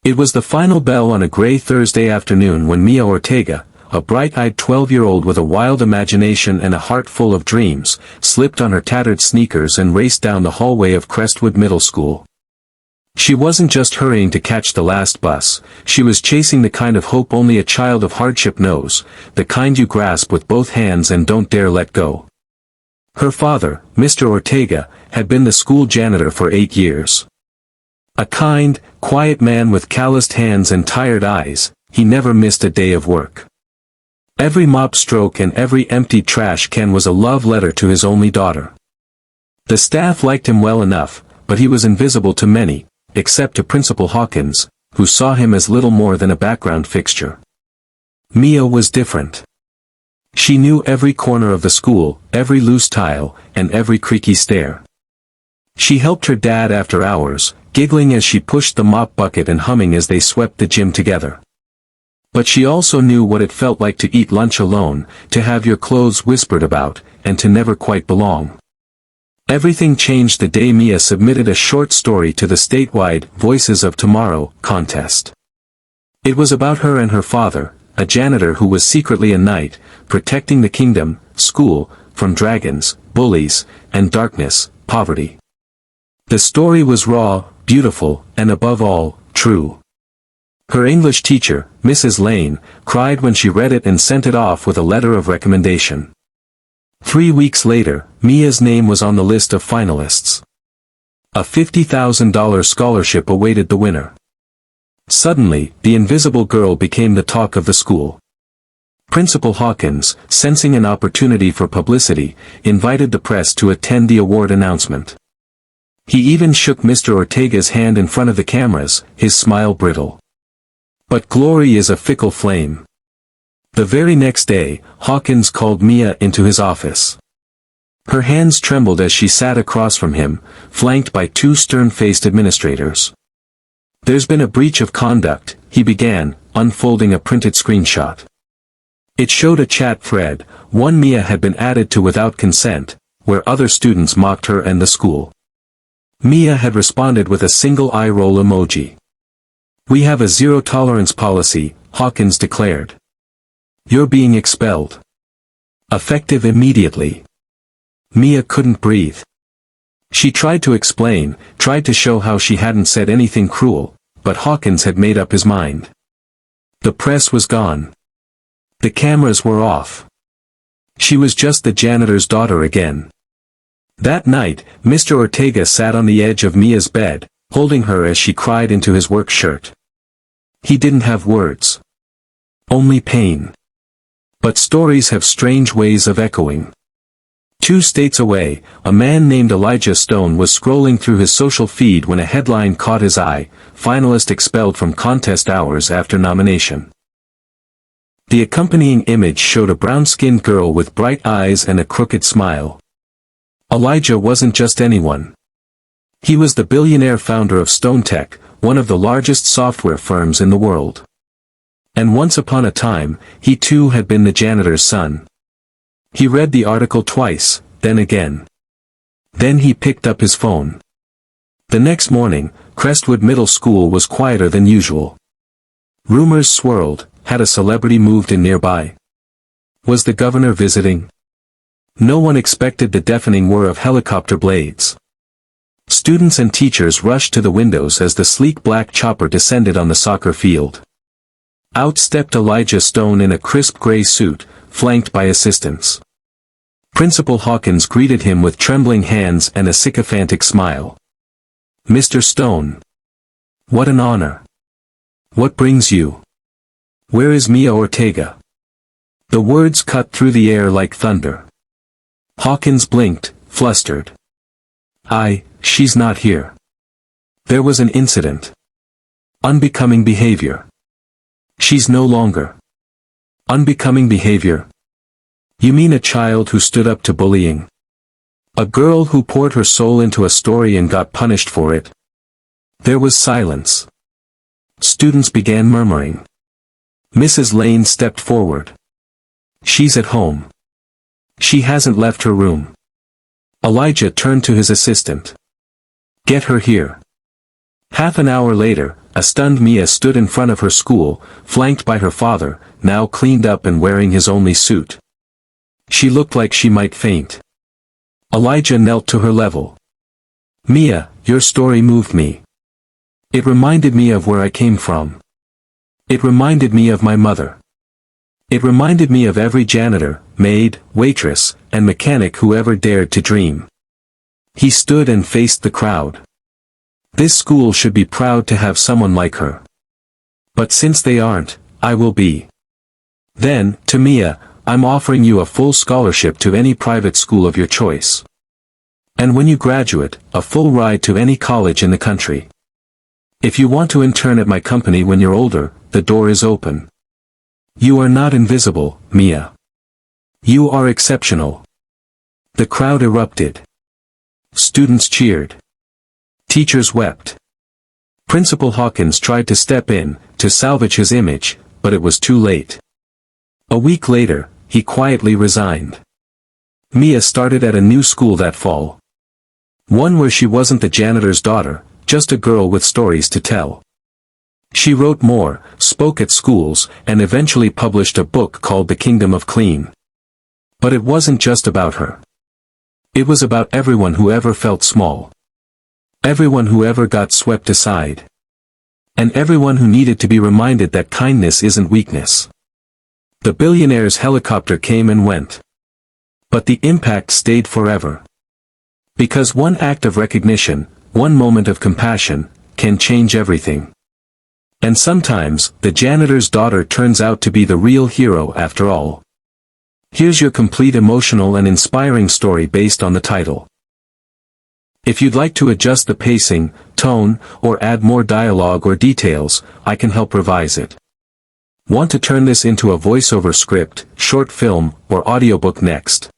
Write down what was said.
It was the final bell on a gray Thursday afternoon when Mia Ortega, a bright-eyed 12-year-old with a wild imagination and a heart full of dreams, slipped on her tattered sneakers and raced down the hallway of Crestwood Middle School. She wasn't just hurrying to catch the last bus, she was chasing the kind of hope only a child of hardship knows, the kind you grasp with both hands and don't dare let go. Her father, Mr. Ortega, had been the school janitor for 8 years. A kind, quiet man with calloused hands and tired eyes, he never missed a day of work. Every mop stroke and every emptied trash can was a love letter to his only daughter. The staff liked him well enough, but he was invisible to many, except to Principal Hawkins, who saw him as little more than a background fixture. Mia was different. She knew every corner of the school, every loose tile, and every creaky stair. She helped her dad after hours, giggling as she pushed the mop bucket and humming as they swept the gym together. But she also knew what it felt like to eat lunch alone, to have your clothes whispered about, and to never quite belong. Everything changed the day Mia submitted a short story to the statewide Voices of Tomorrow contest. It was about her and her father, a janitor who was secretly a knight, protecting the kingdom, school, from dragons, bullies, and darkness, poverty. The story was raw, beautiful, and above all, true. Her English teacher, Mrs. Lane, cried when she read it and sent it off with a letter of recommendation. 3 weeks later, Mia's name was on the list of finalists. A $50,000 scholarship awaited the winner. Suddenly, the invisible girl became the talk of the school. Principal Hawkins, sensing an opportunity for publicity, invited the press to attend the award announcement. He even shook Mr. Ortega's hand in front of the cameras, his smile brittle. But glory is a fickle flame. The very next day, Hawkins called Mia into his office. Her hands trembled as she sat across from him, flanked by 2 stern-faced administrators. "There's been a breach of conduct," he began, unfolding a printed screenshot. It showed a chat thread, one Mia had been added to without consent, where other students mocked her and the school. Mia had responded with a single eye roll emoji. "We have a zero-tolerance policy," Hawkins declared. "You're being expelled. Effective immediately." Mia couldn't breathe. She tried to explain, tried to show how she hadn't said anything cruel, but Hawkins had made up his mind. The press was gone. The cameras were off. She was just the janitor's daughter again. That night, Mr. Ortega sat on the edge of Mia's bed, holding her as she cried into his work shirt. He didn't have words. Only pain. But stories have strange ways of echoing. 2 states away, a man named Elijah Stone was scrolling through his social feed when a headline caught his eye: "Finalist expelled from contest hours after nomination." The accompanying image showed a brown-skinned girl with bright eyes and a crooked smile. Elijah wasn't just anyone. He was the billionaire founder of Stone Tech, one of the largest software firms in the world. And once upon a time, he too had been the janitor's son. He read the article twice, then again. Then he picked up his phone. The next morning, Crestwood Middle School was quieter than usual. Rumors swirled. Had a celebrity moved in nearby? Was the governor visiting? No one expected the deafening whir of helicopter blades. Students and teachers rushed to the windows as the sleek black chopper descended on the soccer field. Out stepped Elijah Stone in a crisp gray suit, flanked by assistants. Principal Hawkins greeted him with trembling hands and a sycophantic smile. "Mr. Stone. What an honor. What brings you? Where is Mia Ortega?" The words cut through the air like thunder. Hawkins blinked, flustered. She's not here. There was an incident. Unbecoming behavior. She's no longer. Unbecoming behavior? You mean a child who stood up to bullying? A girl who poured her soul into a story and got punished for it? There was silence. Students began murmuring. Mrs. Lane stepped forward. "She's at home. She hasn't left her room." Elijah turned to his assistant. "Get her here." Half an hour later, a stunned Mia stood in front of her school, flanked by her father, now cleaned up and wearing his only suit. She looked like she might faint. Elijah knelt to her level. "Mia, your story moved me. It reminded me of where I came from. It reminded me of my mother. It reminded me of every janitor, maid, waitress, and mechanic who ever dared to dream." He stood and faced the crowd. "This school should be proud to have someone like her. But since they aren't, I will be. Then, to Mia, I'm offering you a full scholarship to any private school of your choice. And when you graduate, a full ride to any college in the country. If you want to intern at my company when you're older, the door is open. You are not invisible, Mia. You are exceptional." The crowd erupted. Students cheered. Teachers wept. Principal Hawkins tried to step in, to salvage his image, but it was too late. A week later, he quietly resigned. Mia started at a new school that fall. One where she wasn't the janitor's daughter, just a girl with stories to tell. She wrote more, spoke at schools, and eventually published a book called The Kingdom of Clean. But it wasn't just about her. It was about everyone who ever felt small. Everyone who ever got swept aside. And everyone who needed to be reminded that kindness isn't weakness. The Billionaire's helicopter came and went. But the impact stayed forever. Because one act of recognition, one moment of compassion, can change everything. And sometimes, the janitor's daughter turns out to be the real hero after all. Here's your complete emotional and inspiring story based on the title. If you'd like to adjust the pacing, tone, or add more dialogue or details, I can help revise it. Want to turn this into a voiceover script, short film, or audiobook next?